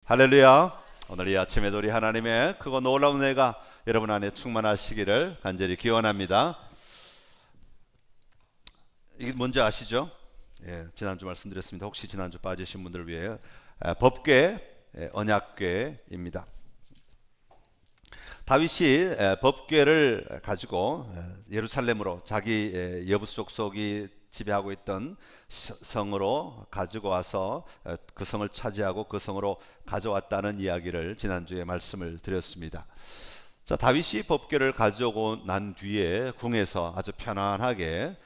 할렐루야. 오늘 이 아침에도 우리 하나님의 크고 놀라운 은혜가 여러분 안에 충만하시기를 간절히 기원합니다. 이게 뭔지 아시죠? 지난주 말씀드렸습니다. 혹시 지난주 빠지신 분들을 위해 법궤, 언약궤입니다. 다윗이 법궤를 가지고 예루살렘으로 자기 여부 족속이 지배하고 있던 성으로 가지고 와서 그 성을 차지하고 그 성으로 가져왔다는 이야기를 지난주에 말씀을 드렸습니다. 자, 다윗이 법궤를 가져오고 난 뒤에 궁에서 아주 편안하게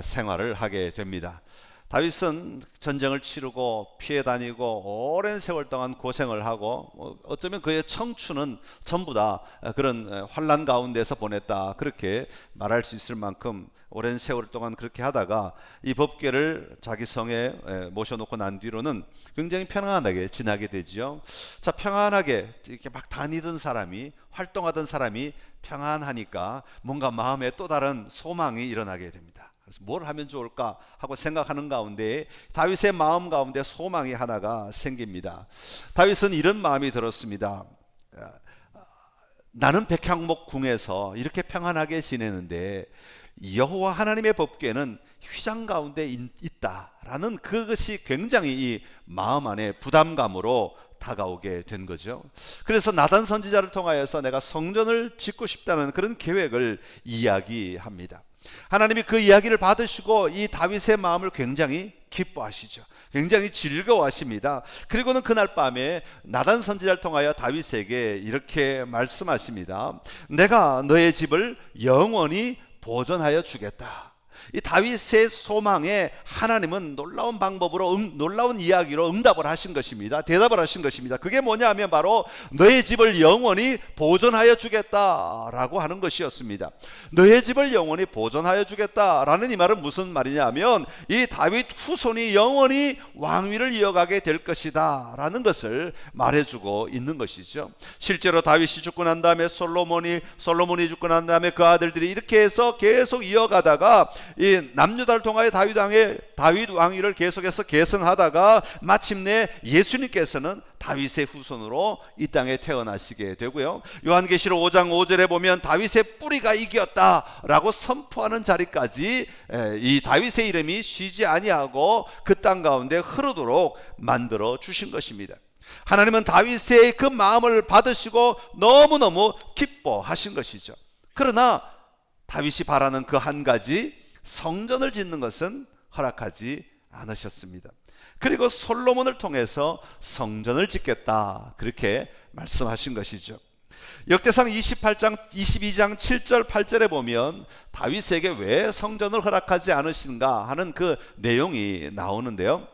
생활을 하게 됩니다. 다윗은 전쟁을 치르고 피해 다니고 오랜 세월 동안 고생을 하고 어쩌면 그의 청춘은 전부 다 그런 환난 가운데서 보냈다, 그렇게 말할 수 있을 만큼 오랜 세월 동안 그렇게 하다가 이 법궤를 자기 성에 모셔놓고 난 뒤로는 굉장히 편안하게 지나게 되지요. 자, 편안하게 이렇게 막 다니던 사람이, 활동하던 사람이 평안하니까 뭔가 마음에 또 다른 소망이 일어나게 됩니다. 그래서 뭘 하면 좋을까 하고 생각하는 가운데 다윗의 마음 가운데 소망이 하나가 생깁니다. 다윗은 이런 마음이 들었습니다. 나는 백향목 궁에서 이렇게 평안하게 지내는데 여호와 하나님의 법궤는 휘장 가운데 있다라는 그것이 굉장히 이 마음 안에 부담감으로 다가오게 된 거죠. 그래서 나단 선지자를 통하여서 내가 성전을 짓고 싶다는 그런 계획을 이야기합니다. 하나님이 그 이야기를 받으시고 이 다윗의 마음을 굉장히 기뻐하시죠. 굉장히 즐거워하십니다. 그리고는 그날 밤에 나단 선지자를 통하여 다윗에게 이렇게 말씀하십니다. 내가 너의 집을 영원히 보존하여 주겠다. 이 다윗의 소망에 하나님은 놀라운 방법으로 놀라운 이야기로 응답을 하신 것입니다. 대답을 하신 것입니다. 그게 뭐냐면 바로 너의 집을 영원히 보존하여 주겠다라고 하는 것이었습니다. 너의 집을 영원히 보존하여 주겠다라는 이 말은 무슨 말이냐면 이 다윗 후손이 영원히 왕위를 이어가게 될 것이다 라는 것을 말해주고 있는 것이죠. 실제로 다윗이 죽고 난 다음에 솔로몬이 죽고 난 다음에 그 아들들이 이렇게 해서 계속 이어가다가 이 남유다를 통하여 다윗 왕위를 계속해서 계승하다가 마침내 예수님께서는 다윗의 후손으로 이 땅에 태어나시게 되고요. 요한계시록 5장 5절에 보면 다윗의 뿌리가 이겼다라고 선포하는 자리까지 이 다윗의 이름이 쉬지 아니하고 그 땅 가운데 흐르도록 만들어 주신 것입니다. 하나님은 다윗의 그 마음을 받으시고 너무너무 기뻐하신 것이죠. 그러나 다윗이 바라는 그 한 가지, 성전을 짓는 것은 허락하지 않으셨습니다. 그리고 솔로몬을 통해서 성전을 짓겠다, 그렇게 말씀하신 것이죠. 역대상 22장 7절 8절에 보면 다윗에게 왜 성전을 허락하지 않으신가 하는 그 내용이 나오는데요.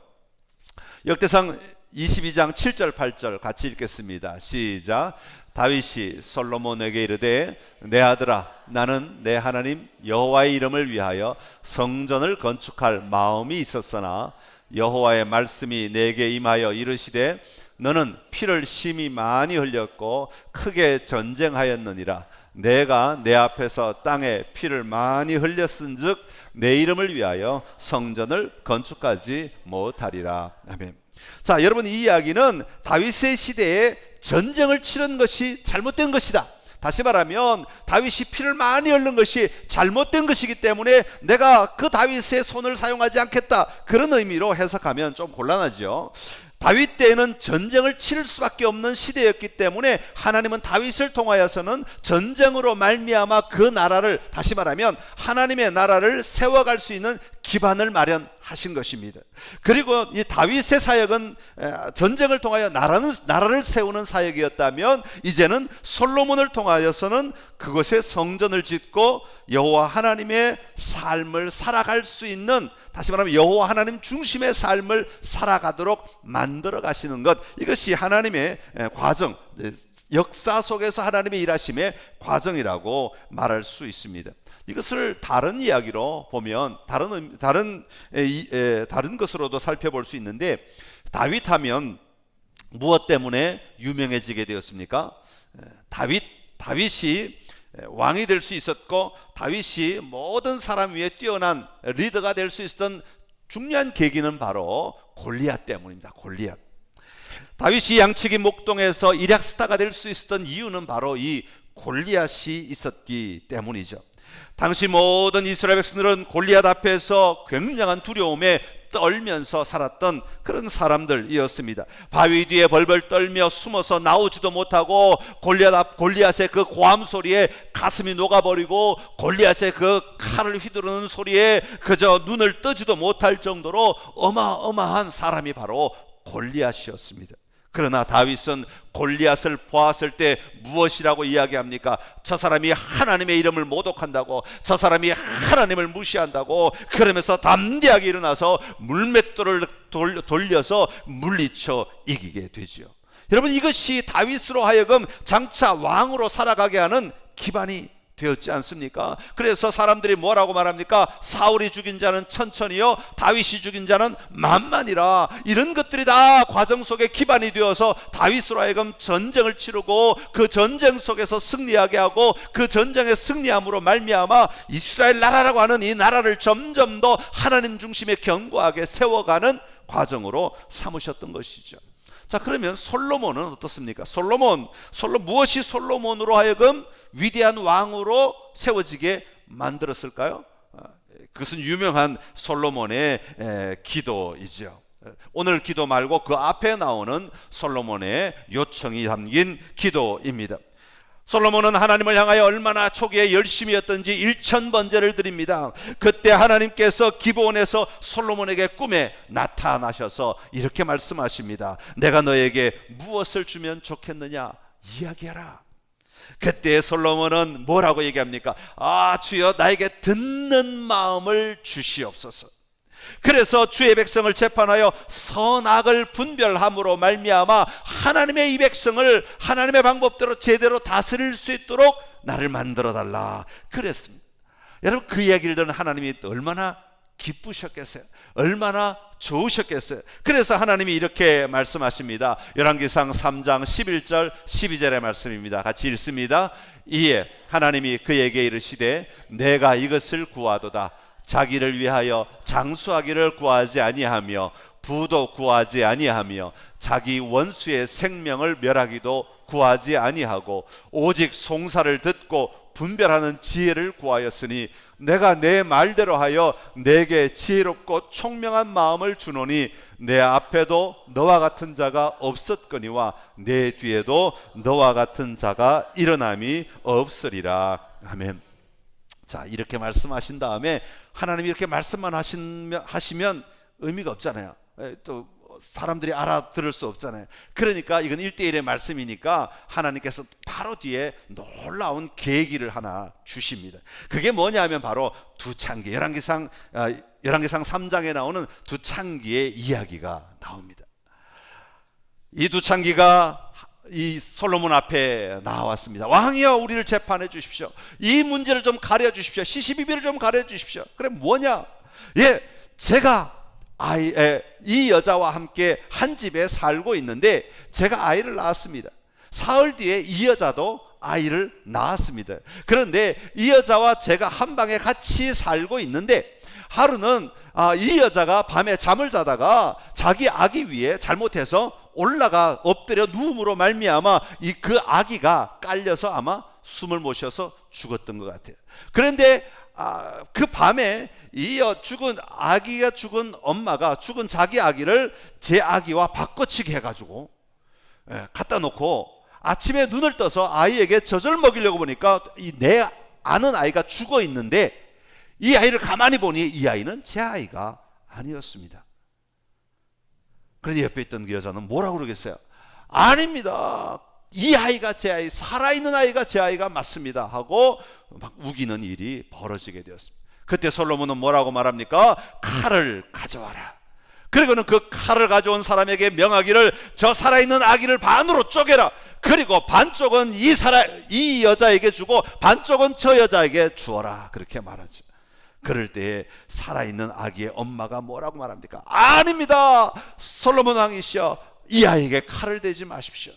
역대상 22장 7절 8절 같이 읽겠습니다. 시작. 다윗이 솔로몬에게 이르되 내 아들아, 나는 내 하나님 여호와의 이름을 위하여 성전을 건축할 마음이 있었으나 여호와의 말씀이 내게 임하여 이르시되 너는 피를 심히 많이 흘렸고 크게 전쟁하였느니라. 내가 내 앞에서 땅에 피를 많이 흘렸은즉 내 이름을 위하여 성전을 건축하지 못하리라. 아멘. 자, 여러분, 이 이야기는 다윗의 시대에 전쟁을 치른 것이 잘못된 것이다. 다시 말하면 다윗이 피를 많이 흘린 것이 잘못된 것이기 때문에 내가 그 다윗의 손을 사용하지 않겠다, 그런 의미로 해석하면 좀 곤란하죠. 다윗 때에는 전쟁을 치를 수밖에 없는 시대였기 때문에 하나님은 다윗을 통하여서는 전쟁으로 말미암아 그 나라를, 다시 말하면 하나님의 나라를 세워갈 수 있는 기반을 마련하신 것입니다. 그리고 이 다윗의 사역은 전쟁을 통하여 나라를 세우는 사역이었다면 이제는 솔로몬을 통하여서는 그곳에 성전을 짓고 여호와 하나님의 삶을 살아갈 수 있는, 다시 말하면 여호와 하나님 중심의 삶을 살아가도록 만들어 가시는 것, 이것이 하나님의 과정, 역사 속에서 하나님의 일하심의 과정이라고 말할 수 있습니다. 이것을 다른 이야기로 보면 다른 것으로도 살펴볼 수 있는데, 다윗하면 무엇 때문에 유명해지게 되었습니까? 다윗이 왕이 될 수 있었고 다윗이 모든 사람 위에 뛰어난 리더가 될 수 있었던 중요한 계기는 바로 골리앗 때문입니다. 골리앗. 다윗이 양치기 목동에서 일약 스타가 될 수 있었던 이유는 바로 이 골리앗이 있었기 때문이죠. 당시 모든 이스라엘 백성들은 골리앗 앞에서 굉장한 두려움에 떨면서 살았던 그런 사람들이었습니다. 바위 뒤에 벌벌 떨며 숨어서 나오지도 못하고 골리앗의 그 고함 소리에 가슴이 녹아버리고 골리앗의 그 칼을 휘두르는 소리에 그저 눈을 뜨지도 못할 정도로 어마어마한 사람이 바로 골리앗이었습니다. 그러나 다윗은 골리앗을 보았을 때 무엇이라고 이야기합니까? 저 사람이 하나님의 이름을 모독한다고, 저 사람이 하나님을 무시한다고, 그러면서 담대하게 일어나서 물맷돌을 돌려서 물리쳐 이기게 되지요. 여러분, 이것이 다윗으로 하여금 장차 왕으로 살아가게 하는 기반이 되었지 않습니까? 그래서 사람들이 뭐라고 말합니까? 사울이 죽인 자는 천천히요, 다윗이 죽인 자는 만만이라. 이런 것들이 다 과정 속에 기반이 되어서 다윗으로 하여금 전쟁을 치르고 그 전쟁 속에서 승리하게 하고 그 전쟁에 승리함으로 말미암아 이스라엘 나라라고 하는 이 나라를 점점 더 하나님 중심에 견고하게 세워가는 과정으로 삼으셨던 것이죠. 자, 그러면 솔로몬은 어떻습니까? 솔로몬 무엇이 솔로몬으로 하여금 위대한 왕으로 세워지게 만들었을까요? 그것은 유명한 솔로몬의 기도이죠. 오늘 기도 말고 그 앞에 나오는 솔로몬의 요청이 담긴 기도입니다. 솔로몬은 하나님을 향하여 얼마나 초기에 열심이었던지 1000번제를 드립니다. 그때 하나님께서 기브온에서 솔로몬에게 꿈에 나타나셔서 이렇게 말씀하십니다. 내가 너에게 무엇을 주면 좋겠느냐 이야기하라. 그때 솔로몬은 뭐라고 얘기합니까? 주여, 나에게 듣는 마음을 주시옵소서. 그래서 주의 백성을 재판하여 선악을 분별함으로 말미암아 하나님의 이 백성을 하나님의 방법대로 제대로 다스릴 수 있도록 나를 만들어 달라 그랬습니다. 여러분, 그 이야기를 들은 하나님이 얼마나 기쁘셨겠어요? 얼마나 좋으셨겠어요? 그래서 하나님이 이렇게 말씀하십니다. 열왕기상 3장 11절 12절의 말씀입니다. 같이 읽습니다. 이에 하나님이 그에게 이르시되 내가 이것을 구하도다. 자기를 위하여 장수하기를 구하지 아니하며 부도 구하지 아니하며 자기 원수의 생명을 멸하기도 구하지 아니하고 오직 송사를 듣고 분별하는 지혜를 구하였으니 내가 내 말대로 하여 내게 지혜롭고 총명한 마음을 주노니 내 앞에도 너와 같은 자가 없었거니와 내 뒤에도 너와 같은 자가 일어남이 없으리라. 아멘. 자, 이렇게 말씀하신 다음에 하나님이 이렇게 말씀만 하시면 의미가 없잖아요. 또 사람들이 알아들을 수 없잖아요. 그러니까 이건 1대1의 말씀이니까 하나님께서 바로 뒤에 놀라운 계기를 하나 주십니다. 그게 뭐냐 하면 바로 두창기, 열왕기상 3장에 나오는 두창기의 이야기가 나옵니다. 이 두창기가 이 솔로몬 앞에 나왔습니다. 왕이여, 우리를 재판해 주십시오. 이 문제를 좀 가려 주십시오. 시시비비를 좀 가려 주십시오. 그래, 뭐냐? 제가 이 여자와 함께 한 집에 살고 있는데 제가 아이를 낳았습니다. 사흘 뒤에 이 여자도 아이를 낳았습니다. 그런데 이 여자와 제가 한 방에 같이 살고 있는데 하루는 이 여자가 밤에 잠을 자다가 자기 아기 위에 잘못해서 올라가 엎드려 누움으로 말미암아 그 아기가 깔려서 아마 숨을 못 쉬어서 죽었던 것 같아요. 그런데 그 밤에 이 아기가 죽은 엄마가 죽은 자기 아기를 제 아기와 바꿔치기 해가지고 갖다 놓고 아침에 눈을 떠서 아이에게 젖을 먹이려고 보니까 내 아는 아이가 죽어 있는데 이 아이를 가만히 보니 이 아이는 제 아이가 아니었습니다. 그런데 옆에 있던 그 여자는 뭐라고 그러겠어요? 아닙니다. 이 아이가 제 아이, 살아있는 아이가 제 아이가 맞습니다 하고 막 우기는 일이 벌어지게 되었습니다. 그때 솔로몬은 뭐라고 말합니까? 칼을 가져와라. 그리고는 그 칼을 가져온 사람에게 명하기를 저 살아있는 아기를 반으로 쪼개라. 그리고 반쪽은 이 여자에게 주고 반쪽은 저 여자에게 주어라. 그렇게 말하죠. 그럴 때에 살아있는 아기의 엄마가 뭐라고 말합니까? 아닙니다. 솔로몬 왕이시여, 이 아이에게 칼을 대지 마십시오.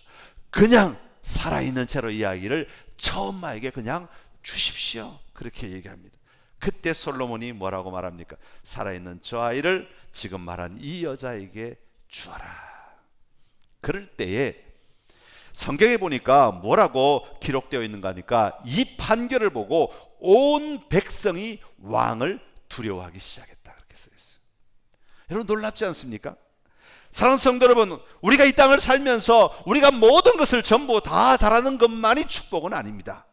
그냥 살아있는 채로 이 아이를 저 엄마에게 그냥 주십시오. 그렇게 얘기합니다. 그때 솔로몬이 뭐라고 말합니까? 살아있는 저 아이를 지금 말한 이 여자에게 주어라. 그럴 때에 성경에 보니까 뭐라고 기록되어 있는가 하니까 이 판결을 보고 온 백성이 왕을 두려워하기 시작했다, 그렇게 써 있어요. 여러분 놀랍지 않습니까? 사랑하는 성도 여러분, 우리가 이 땅을 살면서 우리가 모든 것을 전부 다 잘하는 것만이 축복은 아닙니다.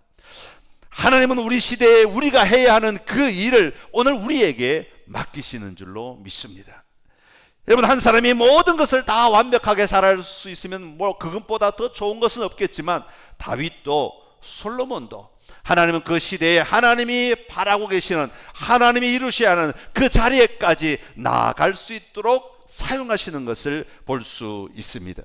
하나님은 우리 시대에 우리가 해야 하는 그 일을 오늘 우리에게 맡기시는 줄로 믿습니다. 여러분, 한 사람이 모든 것을 다 완벽하게 잘할 수 있으면 뭐 그것보다 더 좋은 것은 없겠지만, 다윗도 솔로몬도 하나님은 그 시대에 하나님이 바라고 계시는, 하나님이 이루셔야 하는 그 자리에까지 나아갈 수 있도록 사용하시는 것을 볼 수 있습니다.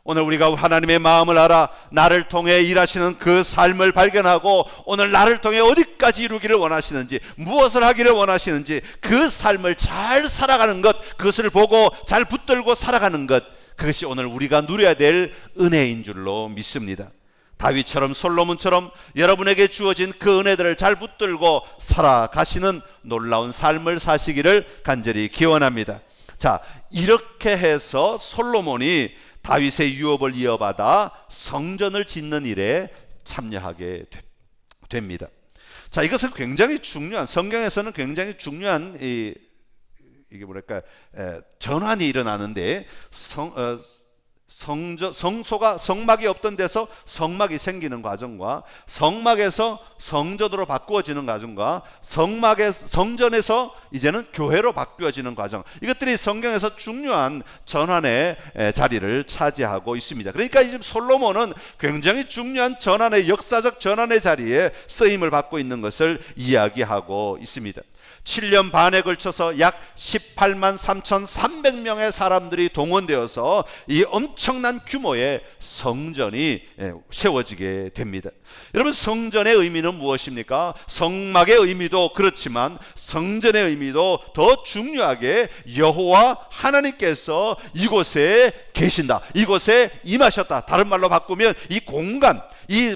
오늘 우리가 하나님의 마음을 알아 나를 통해 일하시는 그 삶을 발견하고 오늘 나를 통해 어디까지 이루기를 원하시는지, 무엇을 하기를 원하시는지 그 삶을 잘 살아가는 것, 그것을 보고 잘 붙들고 살아가는 것, 그것이 오늘 우리가 누려야 될 은혜인 줄로 믿습니다. 다윗처럼 솔로몬처럼 여러분에게 주어진 그 은혜들을 잘 붙들고 살아가시는 놀라운 삶을 사시기를 간절히 기원합니다. 자, 이렇게 해서 솔로몬이 다윗의 유업을 이어받아 성전을 짓는 일에 참여하게 됩니다. 자, 이것은 굉장히 중요한, 성경에서는 굉장히 중요한 이게 뭐랄까, 전환이 일어나는데, 성막이 없던 데서 성막이 생기는 과정과, 성막에서 성전으로 바꾸어지는 과정과, 성전에서 이제는 교회로 바뀌어지는 과정, 이것들이 성경에서 중요한 전환의 자리를 차지하고 있습니다. 그러니까 이제 솔로몬은 굉장히 중요한 전환의, 역사적 전환의 자리에 쓰임을 받고 있는 것을 이야기하고 있습니다. 7년 반에 걸쳐서 약 18만 3,300명의 사람들이 동원되어서 이 엄청난 규모의 성전이 세워지게 됩니다. 여러분, 성전의 의미는 무엇입니까? 성막의 의미도 그렇지만 성전의 의미도 더 중요하게 여호와 하나님께서 이곳에 계신다, 이곳에 임하셨다, 다른 말로 바꾸면 이 공간, 이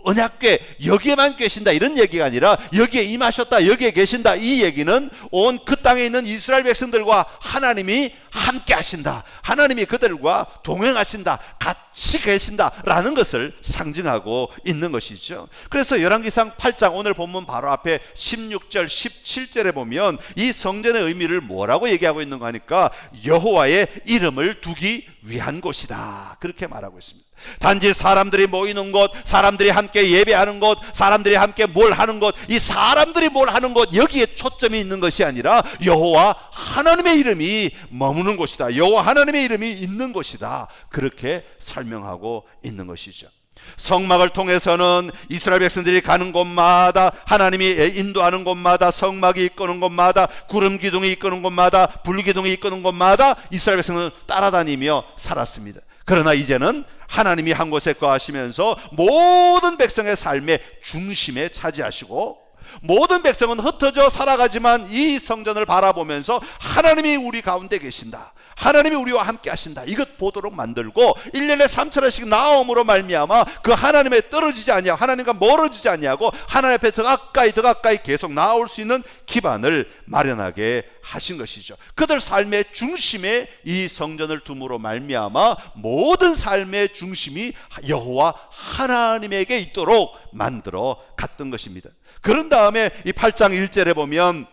언약궤 여기에만 계신다, 이런 얘기가 아니라 여기에 임하셨다, 여기에 계신다, 이 얘기는 온 그 땅에 있는 이스라엘 백성들과 하나님이 함께 하신다, 하나님이 그들과 동행하신다, 같이 계신다라는 것을 상징하고 있는 것이죠. 그래서 열왕기상 8장 오늘 본문 바로 앞에 16절 17절에 보면 이 성전의 의미를 뭐라고 얘기하고 있는가 하니까 여호와의 이름을 두기 위한 곳이다, 그렇게 말하고 있습니다. 단지 사람들이 모이는 곳, 사람들이 함께 예배하는 곳, 사람들이 함께 뭘 하는 곳, 이 사람들이 뭘 하는 곳, 여기에 초점이 있는 것이 아니라 여호와 하나님의 이름이 머무는 곳이다, 여호와 하나님의 이름이 있는 곳이다, 그렇게 설명하고 있는 것이죠. 성막을 통해서는 이스라엘 백성들이 가는 곳마다, 하나님이 인도하는 곳마다, 성막이 이끄는 곳마다, 구름 기둥이 이끄는 곳마다, 불 기둥이 이끄는 곳마다 이스라엘 백성은 따라다니며 살았습니다. 그러나 이제는 하나님이 한 곳에 거하시면서 모든 백성의 삶의 중심에 차지하시고, 모든 백성은 흩어져 살아가지만 이 성전을 바라보면서 하나님이 우리 가운데 계신다, 하나님이 우리와 함께 하신다, 이것 보도록 만들고 1년에 3차례씩 나옴으로 말미암아 그 하나님에 떨어지지 아니하고 하나님과 멀어지지 아니하고 하나님 앞에 더 가까이 계속 나올 수 있는 기반을 마련하게 하신 것이죠. 그들 삶의 중심에 이 성전을 둠으로 말미암아 모든 삶의 중심이 여호와 하나님에게 있도록 만들어 갔던 것입니다. 그런 다음에 이 8장 1절에 보면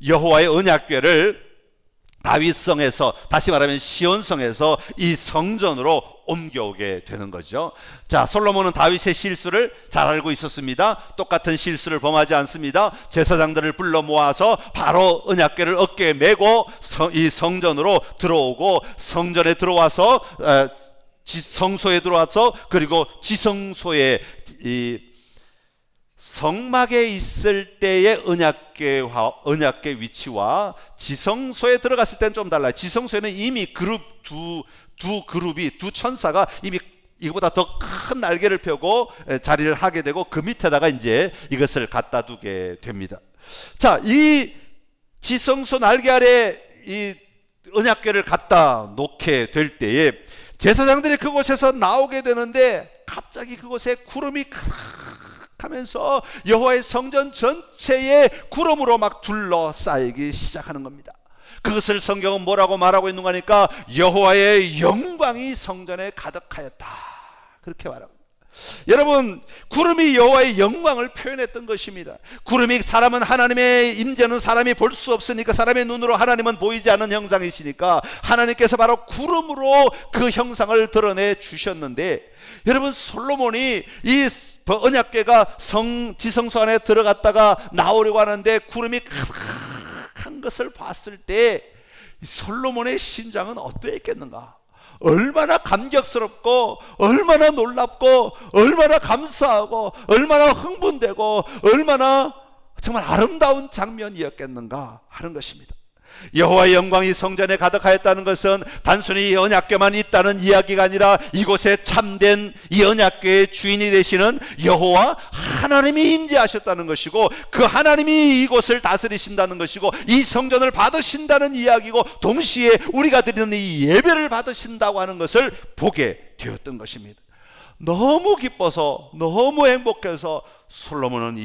여호와의 언약궤를 다윗성에서, 다시 말하면 시온성에서 이 성전으로 옮겨오게 되는 거죠. 자, 솔로몬은 다윗의 실수를 잘 알고 있었습니다. 똑같은 실수를 범하지 않습니다. 제사장들을 불러 모아서 바로 언약궤를 어깨에 메고 이 성전으로 들어오고, 성전에 들어와서 성소에 들어와서, 그리고 지성소에, 이 성막에 있을 때의 언약궤 위치와 지성소에 들어갔을 때는 좀 달라요. 지성소에는 이미 두 그룹이, 두 천사가 이미 이거보다 더 큰 날개를 펴고 자리를 하게 되고, 그 밑에다가 이제 이것을 갖다 두게 됩니다. 자, 이 지성소 날개 아래 이 언약궤를 갖다 놓게 될 때에 제사장들이 그곳에서 나오게 되는데, 갑자기 그곳에 구름이 하면서 여호와의 성전 전체에 구름으로 막 둘러싸이기 시작하는 겁니다. 그것을 성경은 뭐라고 말하고 있는가 하니까 여호와의 영광이 성전에 가득하였다, 그렇게 말하고. 여러분, 구름이 여호와의 영광을 표현했던 것입니다. 구름이, 사람은 하나님의 임재는 사람이 볼 수 없으니까, 사람의 눈으로 하나님은 보이지 않는 형상이시니까 하나님께서 바로 구름으로 그 형상을 드러내 주셨는데, 여러분, 솔로몬이 이 언약궤가 지성소 안에 들어갔다가 나오려고 하는데 구름이 가득한 것을 봤을 때 솔로몬의 심장은 어떠했겠는가? 얼마나 감격스럽고 얼마나 놀랍고 얼마나 감사하고 얼마나 흥분되고 얼마나 정말 아름다운 장면이었겠는가 하는 것입니다. 여호와의 영광이 성전에 가득하였다는 것은 단순히 언약궤만 있다는 이야기가 아니라 이곳에 참된 이 언약궤의 주인이 되시는 여호와 하나님이 임재하셨다는 것이고, 그 하나님이 이곳을 다스리신다는 것이고, 이 성전을 받으신다는 이야기고, 동시에 우리가 드리는 이 예배를 받으신다고 하는 것을 보게 되었던 것입니다. 너무 기뻐서, 너무 행복해서 솔로몬은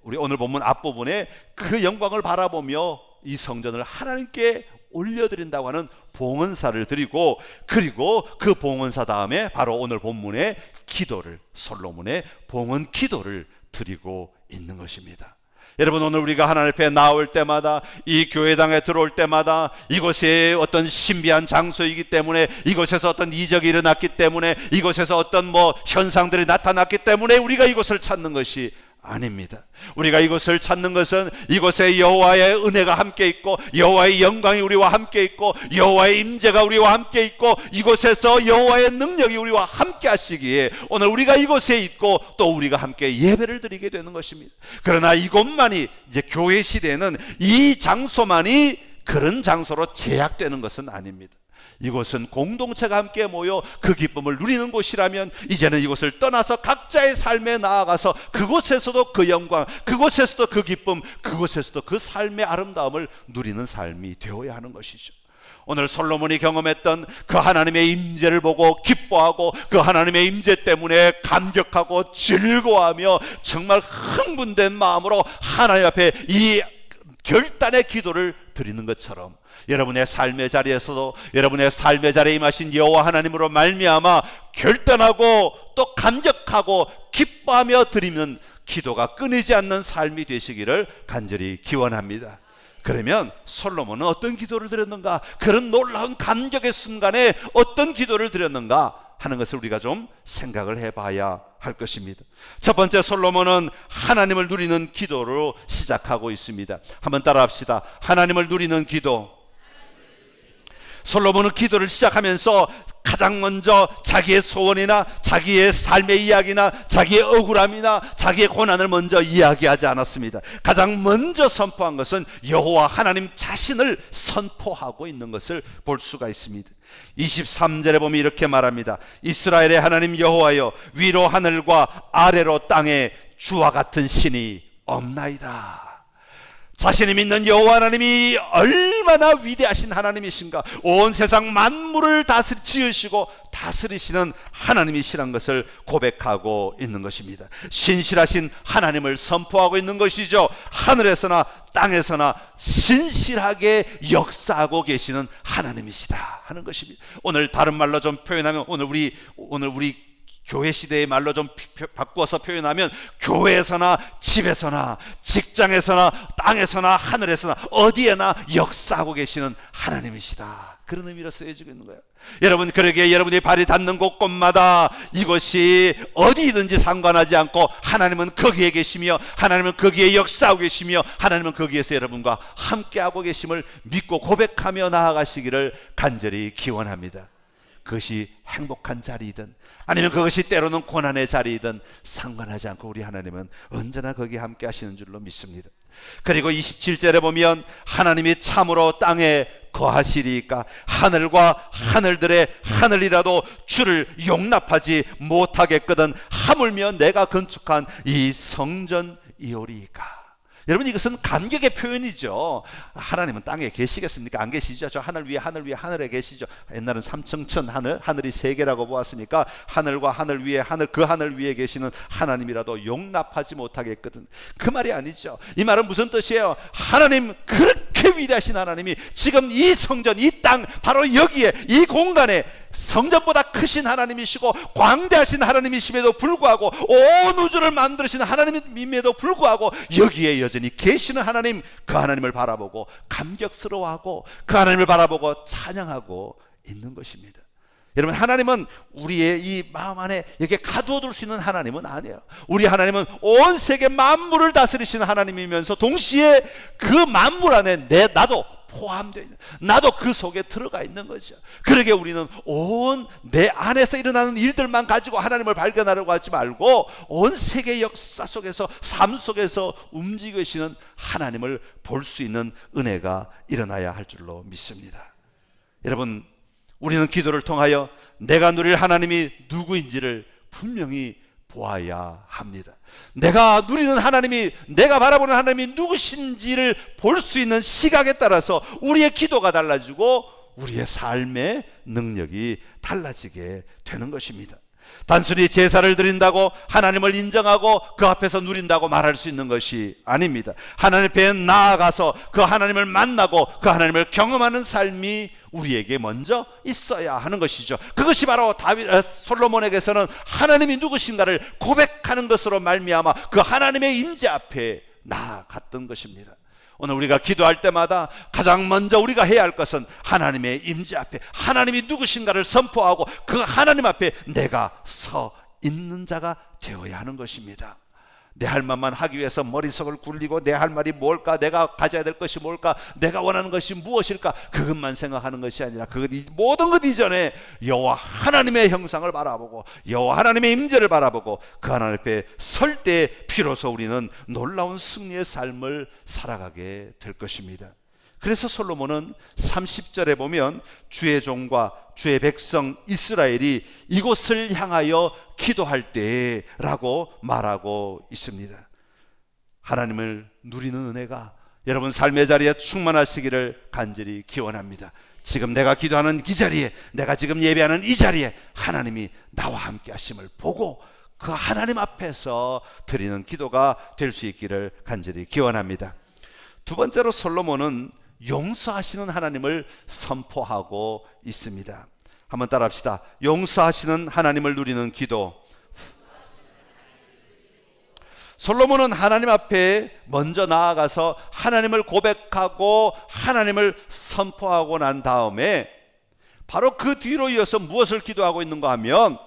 우리 오늘 본문 앞부분에 그 영광을 바라보며 이 성전을 하나님께 올려드린다고 하는 봉헌사를 드리고, 그리고 그 봉헌사 다음에 바로 오늘 본문의 기도를, 솔로몬의 봉헌 기도를 드리고 있는 것입니다. 여러분, 오늘 우리가 하나님 앞에 나올 때마다, 이 교회당에 들어올 때마다, 이곳에 어떤 신비한 장소이기 때문에, 이곳에서 어떤 이적이 일어났기 때문에, 이곳에서 어떤 현상들이 나타났기 때문에 우리가 이곳을 찾는 것이 아닙니다. 우리가 이곳을 찾는 것은 이곳에 여호와의 은혜가 함께 있고, 여호와의 영광이 우리와 함께 있고, 여호와의 임재가 우리와 함께 있고, 이곳에서 여호와의 능력이 우리와 함께 하시기에 오늘 우리가 이곳에 있고 또 우리가 함께 예배를 드리게 되는 것입니다. 그러나 이곳만이, 이제 교회 시대에는 이 장소만이 그런 장소로 제약되는 것은 아닙니다. 이곳은 공동체가 함께 모여 그 기쁨을 누리는 곳이라면, 이제는 이곳을 떠나서 각자의 삶에 나아가서 그곳에서도 그 영광, 그곳에서도 그 기쁨, 그곳에서도 그 삶의 아름다움을 누리는 삶이 되어야 하는 것이죠. 오늘 솔로몬이 경험했던 그 하나님의 임재를 보고 기뻐하고, 그 하나님의 임재 때문에 감격하고 즐거워하며 정말 흥분된 마음으로 하나님 앞에 이 결단의 기도를 드리는 것처럼, 여러분의 삶의 자리에서도 여러분의 삶의 자리에 임하신 여호와 하나님으로 말미암아 결단하고 또 감격하고 기뻐하며 드리는 기도가 끊이지 않는 삶이 되시기를 간절히 기원합니다. 그러면 솔로몬은 어떤 기도를 드렸는가, 그런 놀라운 감격의 순간에 어떤 기도를 드렸는가 하는 것을 우리가 좀 생각을 해봐야 할 것입니다. 첫 번째, 솔로몬은 하나님을 누리는 기도로 시작하고 있습니다. 한번 따라합시다. 하나님을 누리는 기도. 솔로몬은 기도를 시작하면서 가장 먼저 자기의 소원이나 자기의 삶의 이야기나 자기의 억울함이나 자기의 고난을 먼저 이야기하지 않았습니다. 가장 먼저 선포한 것은 여호와 하나님 자신을 선포하고 있는 것을 볼 수가 있습니다. 23절에 보면 이렇게 말합니다. 이스라엘의 하나님 여호와여, 위로 하늘과 아래로 땅에 주와 같은 신이 없나이다. 자신이 믿는 여호와 하나님이 얼마나 위대하신 하나님이신가, 온 세상 만물을 지으시고 다스리시는 하나님이시란 것을 고백하고 있는 것입니다. 신실하신 하나님을 선포하고 있는 것이죠. 하늘에서나 땅에서나 신실하게 역사하고 계시는 하나님이시다 하는 것입니다. 오늘 다른 말로 좀 표현하면, 오늘 우리 교회 시대의 말로 좀 바꾸어서 표현하면, 교회에서나 집에서나 직장에서나 땅에서나 하늘에서나 어디에나 역사하고 계시는 하나님이시다, 그런 의미로 쓰여지고 있는 거예요. 여러분, 그러기에 여러분이 발이 닿는 곳곳마다 이것이 어디든지 상관하지 않고 하나님은 거기에 계시며, 하나님은 거기에 역사하고 계시며, 하나님은 거기에서 여러분과 함께하고 계심을 믿고 고백하며 나아가시기를 간절히 기원합니다. 그것이 행복한 자리이든 아니면 그것이 때로는 고난의 자리이든 상관하지 않고 우리 하나님은 언제나 거기 함께 하시는 줄로 믿습니다. 그리고 27절에 보면, 하나님이 참으로 땅에 거하시리이까 하늘과 하늘들의 하늘이라도 주를 용납하지 못하겠거든 하물며 내가 건축한 이 성전이오리이까. 여러분, 이것은 감격의 표현이죠. 하나님은 땅에 계시겠습니까? 안 계시죠. 저 하늘 위에 하늘에 계시죠. 옛날은 삼층천 하늘이 세 개라고 보았으니까 하늘과 하늘 위에 그 하늘 위에 계시는 하나님이라도 용납하지 못하겠거든, 그 말이 아니죠. 이 말은 무슨 뜻이에요? 하나님 그렇게 이렇게 위대하신 하나님이 지금 이 성전, 이 땅, 바로 여기에, 이 공간에 성전보다 크신 하나님이시고 광대하신 하나님이심에도 불구하고 온 우주를 만드신 하나님임에도 불구하고 여기에 여전히 계시는 하나님, 그 하나님을 바라보고 감격스러워하고 그 하나님을 바라보고 찬양하고 있는 것입니다. 여러분, 하나님은 우리의 이 마음 안에 이렇게 가두어둘 수 있는 하나님은 아니에요. 우리 하나님은 온 세계 만물을 다스리시는 하나님이면서 동시에 그 만물 안에 나도 포함되어 있는, 나도 그 속에 들어가 있는 거죠. 그러게 우리는 온 내 안에서 일어나는 일들만 가지고 하나님을 발견하려고 하지 말고 온 세계 역사 속에서, 삶 속에서 움직이시는 하나님을 볼 수 있는 은혜가 일어나야 할 줄로 믿습니다. 여러분, 우리는 기도를 통하여 내가 누릴 하나님이 누구인지를 분명히 보아야 합니다. 내가 누리는 하나님이, 내가 바라보는 하나님이 누구신지를 볼 수 있는 시각에 따라서 우리의 기도가 달라지고 우리의 삶의 능력이 달라지게 되는 것입니다. 단순히 제사를 드린다고 하나님을 인정하고 그 앞에서 누린다고 말할 수 있는 것이 아닙니다. 하나님 앞에 나아가서 그 하나님을 만나고 그 하나님을 경험하는 삶이 우리에게 먼저 있어야 하는 것이죠. 그것이 바로 솔로몬에게서는 하나님이 누구신가를 고백하는 것으로 말미암아 그 하나님의 임재 앞에 나아갔던 것입니다. 오늘 우리가 기도할 때마다 가장 먼저 우리가 해야 할 것은 하나님의 임재 앞에 하나님이 누구신가를 선포하고 그 하나님 앞에 내가 서 있는 자가 되어야 하는 것입니다. 내 할 말만 하기 위해서 머릿속을 굴리고 내 할 말이 뭘까, 내가 가져야 될 것이 뭘까, 내가 원하는 것이 무엇일까, 그것만 생각하는 것이 아니라 모든 것 이전에 여호와 하나님의 형상을 바라보고 여호와 하나님의 임재를 바라보고 그 하나님 앞에 설 때 비로소 우리는 놀라운 승리의 삶을 살아가게 될 것입니다. 그래서 솔로몬은 30절에 보면 주의 종과 주의 백성 이스라엘이 이곳을 향하여 기도할 때라고 말하고 있습니다. 하나님을 누리는 은혜가 여러분 삶의 자리에 충만하시기를 간절히 기원합니다. 지금 내가 기도하는 이 자리에, 내가 지금 예배하는 이 자리에 하나님이 나와 함께 하심을 보고 그 하나님 앞에서 드리는 기도가 될 수 있기를 간절히 기원합니다. 두 번째로 솔로몬은 용서하시는 하나님을 선포하고 있습니다. 한번 따라합시다. 용서하시는 하나님을 누리는 기도. 솔로몬은 하나님 앞에 먼저 나아가서 하나님을 고백하고 하나님을 선포하고 난 다음에 바로 그 뒤로 이어서 무엇을 기도하고 있는가 하면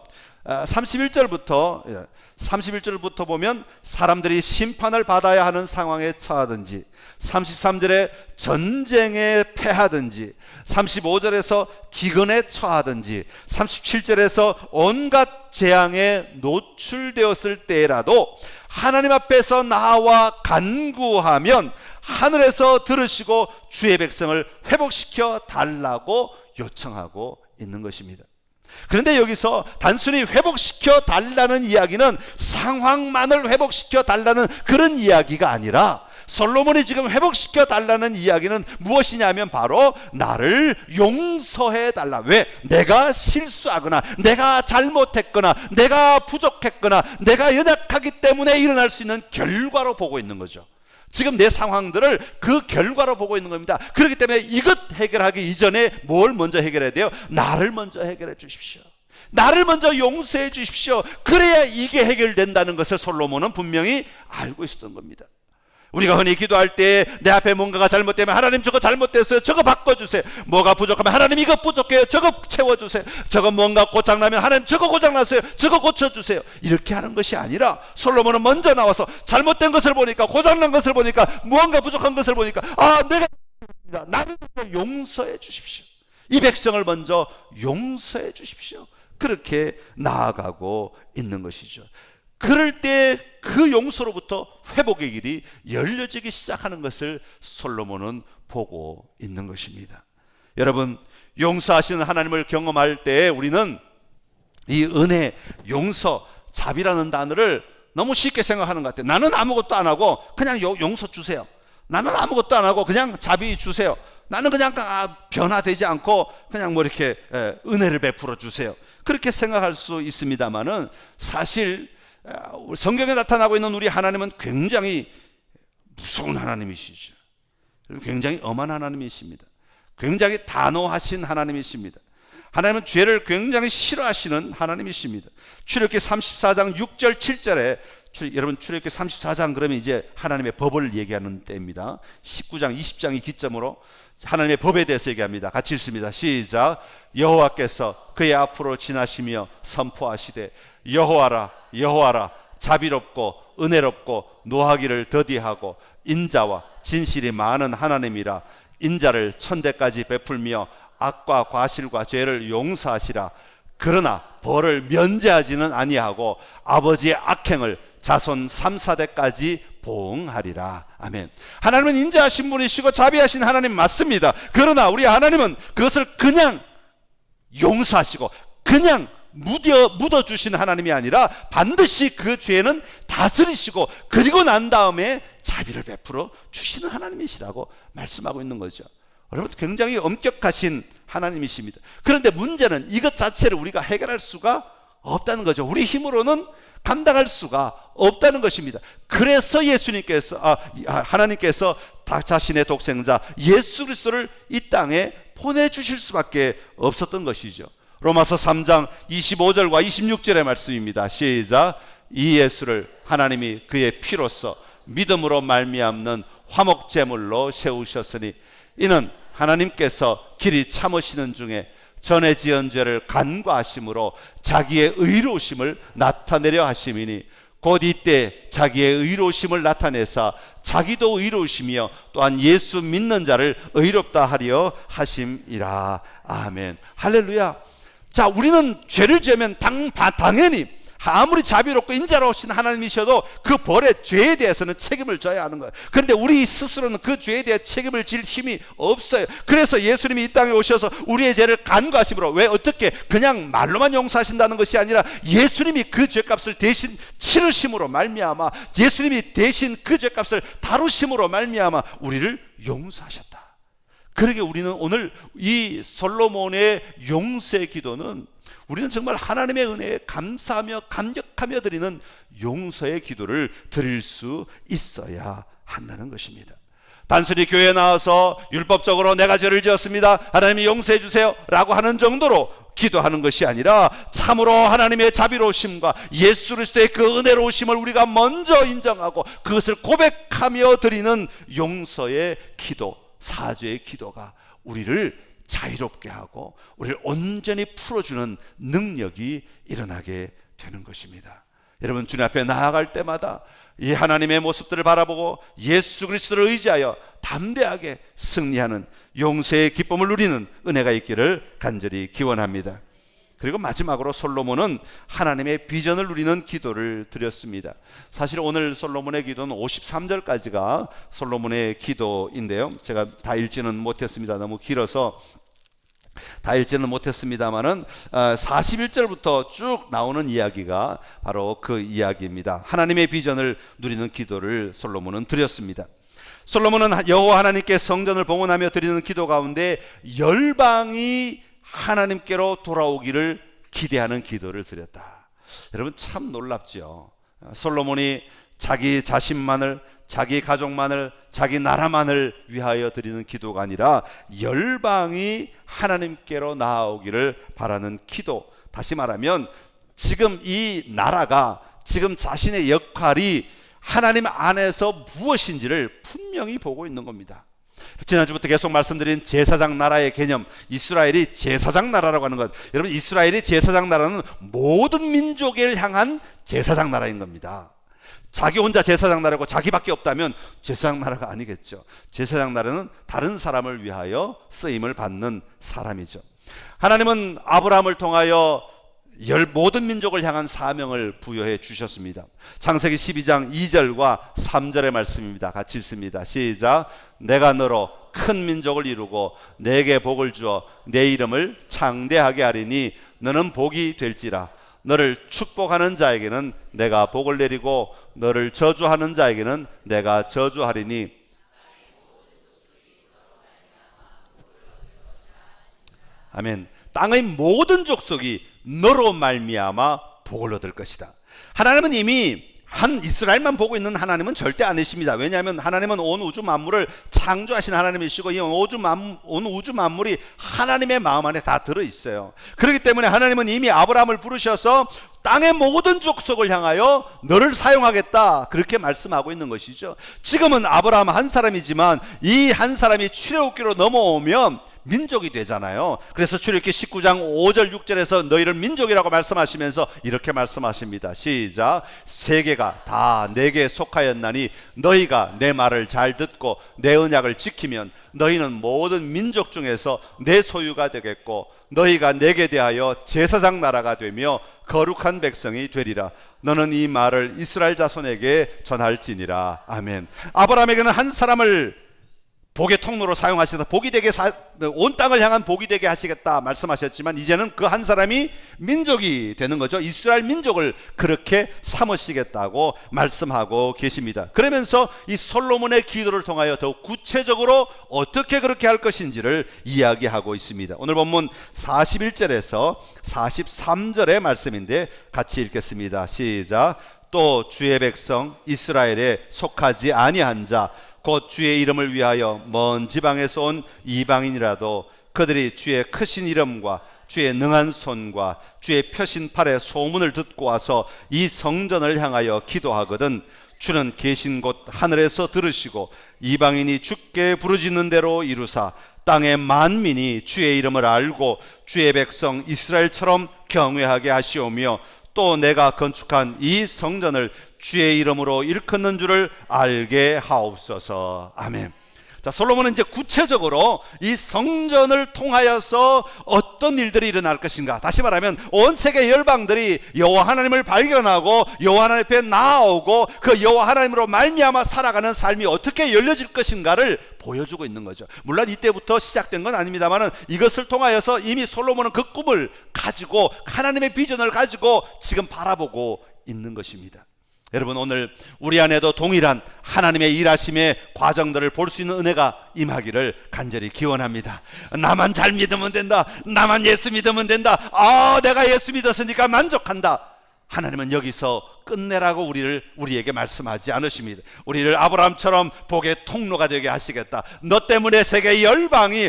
31절부터 보면 사람들이 심판을 받아야 하는 상황에 처하든지, 33절에 전쟁에 패하든지, 35절에서 기근에 처하든지, 37절에서 온갖 재앙에 노출되었을 때라도 하나님 앞에서 나와 간구하면 하늘에서 들으시고 주의 백성을 회복시켜 달라고 요청하고 있는 것입니다. 그런데 여기서 단순히 회복시켜 달라는 이야기는 상황만을 회복시켜 달라는 그런 이야기가 아니라 솔로몬이 지금 회복시켜 달라는 이야기는 무엇이냐면 바로 나를 용서해 달라. 왜? 내가 실수하거나 내가 잘못했거나 내가 부족했거나 내가 연약하기 때문에 일어날 수 있는 결과로 보고 있는 거죠. 지금 내 상황들을 그 결과로 보고 있는 겁니다. 그렇기 때문에 이것 해결하기 이전에 뭘 먼저 해결해야 돼요? 나를 먼저 해결해 주십시오. 나를 먼저 용서해 주십시오. 그래야 이게 해결된다는 것을 솔로몬은 분명히 알고 있었던 겁니다. 우리가 흔히 기도할 때 내 앞에 뭔가가 잘못되면 하나님 저거 잘못됐어요, 저거 바꿔주세요. 뭐가 부족하면 하나님 이거 부족해요, 저거 채워주세요. 저거 뭔가 고장나면 하나님 저거 고장났어요, 저거 고쳐주세요. 이렇게 하는 것이 아니라 솔로몬은 먼저 나와서 잘못된 것을 보니까, 고장난 것을 보니까, 무언가 부족한 것을 보니까 내가 나를 용서해 주십시오. 이 백성을 먼저 용서해 주십시오. 그렇게 나아가고 있는 것이죠. 그럴 때 그 용서로부터 회복의 길이 열려지기 시작하는 것을 솔로몬은 보고 있는 것입니다. 여러분, 용서하시는 하나님을 경험할 때 우리는 이 은혜, 용서, 자비라는 단어를 너무 쉽게 생각하는 것 같아요. 나는 아무것도 안 하고 그냥 용서 주세요. 나는 아무것도 안 하고 그냥 자비 주세요. 나는 그냥 변화되지 않고 그냥 이렇게 은혜를 베풀어 주세요. 그렇게 생각할 수 있습니다만은 사실 성경에 나타나고 있는 우리 하나님은 굉장히 무서운 하나님이시죠. 굉장히 엄한 하나님이십니다. 굉장히 단호하신 하나님이십니다. 하나님은 죄를 굉장히 싫어하시는 하나님이십니다. 출애굽기 34장 6절 7절에 여러분 출애굽기 34장 그러면 이제 하나님의 법을 얘기하는 때입니다. 19장 20장이 기점으로 하나님의 법에 대해서 얘기합니다. 같이 읽습니다. 시작. 여호와께서 그의 앞으로 지나시며 선포하시되 여호와라 여호와라 자비롭고 은혜롭고 노하기를 더디하고 인자와 진실이 많은 하나님이라. 인자를 천대까지 베풀며 악과 과실과 죄를 용서하시라. 그러나 벌을 면제하지는 아니하고 아버지의 악행을 자손 3, 4대까지 보응하리라. 아멘. 하나님은 인자하신 분이시고 자비하신 하나님 맞습니다. 그러나 우리 하나님은 그것을 그냥 용서하시고 그냥 묻어주시는 하나님이 아니라 반드시 그 죄는 다스리시고 그리고 난 다음에 자비를 베풀어 주시는 하나님이시라고 말씀하고 있는 거죠. 여러분 굉장히 엄격하신 하나님이십니다. 그런데 문제는 이것 자체를 우리가 해결할 수가 없다는 거죠. 우리 힘으로는 감당할 수가 없다는 것입니다. 그래서 하나님께서 자신의 독생자 예수 그리스도를 이 땅에 보내주실 수밖에 없었던 것이죠. 로마서 3장 25절과 26절의 말씀입니다. 시작. 이 예수를 하나님이 그의 피로써 믿음으로 말미암는 화목제물로 세우셨으니 이는 하나님께서 길이 참으시는 중에 전에 지은 죄를 간과하심으로 자기의 의로우심을 나타내려 하심이니 곧 이때 자기의 의로우심을 나타내사 자기도 의로우시며 또한 예수 믿는 자를 의롭다 하려 하심이라. 아멘. 할렐루야. 자, 우리는 죄를 지으면 당연히 아무리 자비롭고 인자로우신 하나님이셔도 그 벌의 죄에 대해서는 책임을 져야 하는 거예요. 그런데 우리 스스로는 그 죄에 대해 책임을 질 힘이 없어요. 그래서 예수님이 이 땅에 오셔서 우리의 죄를 간과하심으로, 왜 어떻게 그냥 말로만 용서하신다는 것이 아니라 예수님이 그 죄값을 대신 치르심으로 말미암아, 예수님이 대신 그 죄값을 다루심으로 말미암아 우리를 용서하셨다. 그러게 우리는 오늘 이 솔로몬의 용서의 기도는 우리는 정말 하나님의 은혜에 감사하며 감격하며 드리는 용서의 기도를 드릴 수 있어야 한다는 것입니다. 단순히 교회에 나와서 율법적으로 내가 죄를 지었습니다, 하나님이 용서해 주세요 라고 하는 정도로 기도하는 것이 아니라 참으로 하나님의 자비로우심과 예수 그리스도의 그 은혜로우심을 우리가 먼저 인정하고 그것을 고백하며 드리는 용서의 기도, 사죄의 기도가 우리를 자유롭게 하고 우리를 온전히 풀어주는 능력이 일어나게 되는 것입니다. 여러분, 주님 앞에 나아갈 때마다 이 하나님의 모습들을 바라보고 예수 그리스도를 의지하여 담대하게 승리하는 용서의 기쁨을 누리는 은혜가 있기를 간절히 기원합니다. 그리고 마지막으로 솔로몬은 하나님의 비전을 누리는 기도를 드렸습니다. 사실 오늘 솔로몬의 기도는 53절까지가 솔로몬의 기도인데요, 제가 다 읽지는 못했습니다. 너무 길어서 다 읽지는 못했습니다만은 41절부터 쭉 나오는 이야기가 바로 그 이야기입니다. 하나님의 비전을 누리는 기도를 솔로몬은 드렸습니다. 솔로몬은 여호와 하나님께 성전을 봉헌하며 드리는 기도 가운데 열방이 하나님께로 돌아오기를 기대하는 기도를 드렸다. 여러분, 참 놀랍죠. 솔로몬이 자기 자신만을, 자기 가족만을, 자기 나라만을 위하여 드리는 기도가 아니라 열방이 하나님께로 나아오기를 바라는 기도. 다시 말하면 지금 이 나라가, 지금 자신의 역할이 하나님 안에서 무엇인지를 분명히 보고 있는 겁니다. 지난주부터 계속 말씀드린 제사장 나라의 개념, 이스라엘이 제사장 나라라고 하는 것, 여러분, 이스라엘이 제사장 나라는 모든 민족을 향한 제사장 나라인 겁니다. 자기 혼자 제사장 나라고 자기밖에 없다면 제사장 나라가 아니겠죠. 제사장 나라는 다른 사람을 위하여 쓰임을 받는 사람이죠. 하나님은 아브라함을 통하여 모든 민족을 향한 사명을 부여해 주셨습니다. 창세기 12장 2절과 3절의 말씀입니다. 같이 읽습니다. 시작. 내가 너로 큰 민족을 이루고 내게 복을 주어 내 이름을 창대하게 하리니 너는 복이 될지라. 너를 축복하는 자에게는 내가 복을 내리고 너를 저주하는 자에게는 내가 저주하리니 아멘. 땅의 모든 족속이 너로 말미암아 복을 얻을 것이다. 하나님은 이미 한 이스라엘만 보고 있는 하나님은 절대 아니십니다. 왜냐하면 하나님은 온 우주 만물을 창조하신 하나님이시고 이 온 우주 만물이 하나님의 마음 안에 다 들어있어요. 그렇기 때문에 하나님은 이미 아브라함을 부르셔서 땅의 모든 족속을 향하여 너를 사용하겠다, 그렇게 말씀하고 있는 것이죠. 지금은 아브라함 한 사람이지만 이 한 사람이 출애굽기로 넘어오면 민족이 되잖아요. 그래서 출애굽기 19장 5절 6절에서 너희를 민족이라고 말씀하시면서 이렇게 말씀하십니다. 시작. 세계가 다 내게 속하였나니 너희가 내 말을 잘 듣고 내 언약을 지키면 너희는 모든 민족 중에서 내 소유가 되겠고 너희가 내게 대하여 제사장 나라가 되며 거룩한 백성이 되리라. 너는 이 말을 이스라엘 자손에게 전할지니라. 아멘. 아브라함에게는 한 사람을 복의 통로로 사용하셔서 복이 되게 온 땅을 향한 복이 되게 하시겠다 말씀하셨지만 이제는 그 한 사람이 민족이 되는 거죠. 이스라엘 민족을 그렇게 삼으시겠다고 말씀하고 계십니다. 그러면서 이 솔로몬의 기도를 통하여 더욱 구체적으로 어떻게 그렇게 할 것인지를 이야기하고 있습니다. 오늘 본문 41절에서 43절의 말씀인데 같이 읽겠습니다. 시작. 또 주의 백성 이스라엘에 속하지 아니한 자 곧 주의 이름을 위하여 먼 지방에서 온 이방인이라도 그들이 주의 크신 이름과 주의 능한 손과 주의 펴신 팔의 소문을 듣고 와서 이 성전을 향하여 기도하거든 주는 계신 곳 하늘에서 들으시고 이방인이 주께 부르짖는 대로 이루사 땅의 만민이 주의 이름을 알고 주의 백성 이스라엘처럼 경외하게 하시오며 또 내가 건축한 이 성전을 주의 이름으로 일컫는 줄을 알게 하옵소서. 아멘. 자, 솔로몬은 이제 구체적으로 이 성전을 통하여서 어떤 일들이 일어날 것인가, 다시 말하면 온 세계 열방들이 여호와 하나님을 발견하고 여호와 하나님 앞에 나아오고 그 여호와 하나님으로 말미암아 살아가는 삶이 어떻게 열려질 것인가를 보여주고 있는 거죠. 물론 이때부터 시작된 건 아닙니다만 이것을 통하여서 이미 솔로몬은 그 꿈을 가지고 하나님의 비전을 가지고 지금 바라보고 있는 것입니다. 여러분, 오늘 우리 안에도 동일한 하나님의 일하심의 과정들을 볼 수 있는 은혜가 임하기를 간절히 기원합니다. 나만 잘 믿으면 된다, 나만 예수 믿으면 된다, 내가 예수 믿었으니까 만족한다. 하나님은 여기서 끝내라고 우리에게 말씀하지 않으십니다. 우리를 아브라함처럼 복의 통로가 되게 하시겠다, 너 때문에 세계 열방이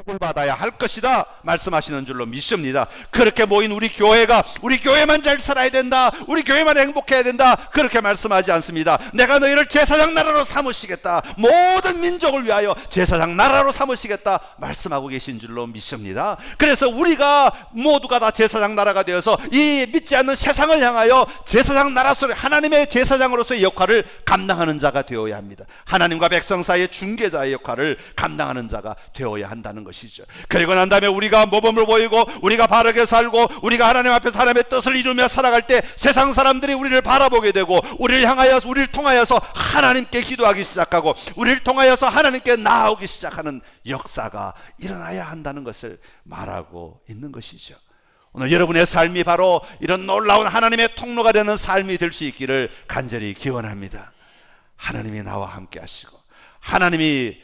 복을 받아야 할 것이다 말씀하시는 줄로 믿습니다. 그렇게 모인 우리 교회만 잘 살아야 된다, 우리 교회만 행복해야 된다, 그렇게 말씀하지 않습니다. 내가 너희를 제사장 나라로 삼으시겠다, 모든 민족을 위하여 제사장 나라로 삼으시겠다 말씀하고 계신 줄로 믿습니다. 그래서 우리가 모두가 다 제사장 나라가 되어서 이 믿지 않는 세상을 향하여 제사장 나라로서 하나님의 제사장으로서의 역할을 감당하는 자가 되어야 합니다. 하나님과 백성 사이의 중개자의 역할을 감당하는 자가 되어야 한다는 것이죠. 그리고 난 다음에 우리가 모범을 보이고 우리가 바르게 살고 우리가 하나님 앞에서 하나님의 뜻을 이루며 살아갈 때 세상 사람들이 우리를 바라보게 되고 우리를 통하여서 하나님께 기도하기 시작하고 우리를 통하여서 하나님께 나아오기 시작하는 역사가 일어나야 한다는 것을 말하고 있는 것이죠. 오늘 여러분의 삶이 바로 이런 놀라운 하나님의 통로가 되는 삶이 될 수 있기를 간절히 기원합니다. 하나님이 나와 함께 하시고 하나님의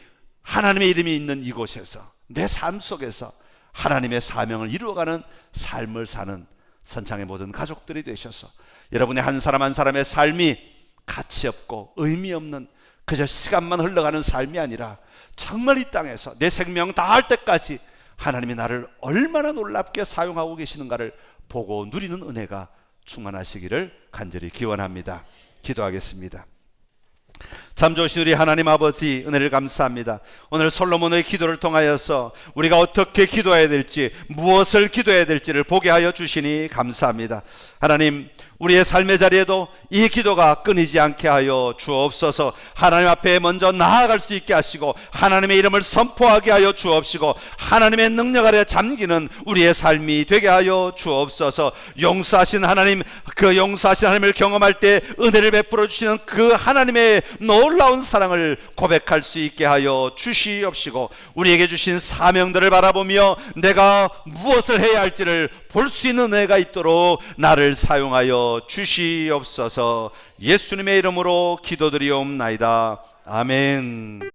이름이 있는 이곳에서 내 삶 속에서 하나님의 사명을 이루어가는 삶을 사는 선창의 모든 가족들이 되셔서 여러분의 한 사람 한 사람의 삶이 가치 없고 의미 없는 그저 시간만 흘러가는 삶이 아니라 정말 이 땅에서 내 생명 다할 때까지 하나님이 나를 얼마나 놀랍게 사용하고 계시는가를 보고 누리는 은혜가 충만하시기를 간절히 기원합니다. 기도하겠습니다. 참 좋으신 우리 하나님 아버지, 은혜를 감사합니다. 오늘 솔로몬의 기도를 통하여서 우리가 어떻게 기도해야 될지, 무엇을 기도해야 될지를 보게 하여 주시니 감사합니다. 하나님, 우리의 삶의 자리에도 이 기도가 끊이지 않게 하여 주옵소서. 하나님 앞에 먼저 나아갈 수 있게 하시고 하나님의 이름을 선포하게 하여 주옵시고 하나님의 능력 아래 잠기는 우리의 삶이 되게 하여 주옵소서. 용서하신 하나님, 그 용서하신 하나님을 경험할 때 은혜를 베풀어 주시는 그 하나님의 놀라운 사랑을 고백할 수 있게 하여 주시옵시고 우리에게 주신 사명들을 바라보며 내가 무엇을 해야 할지를 볼 수 있는 은혜가 있도록 나를 사용하여 주시옵소서. 예수님의 이름으로 기도드리옵나이다. 아멘.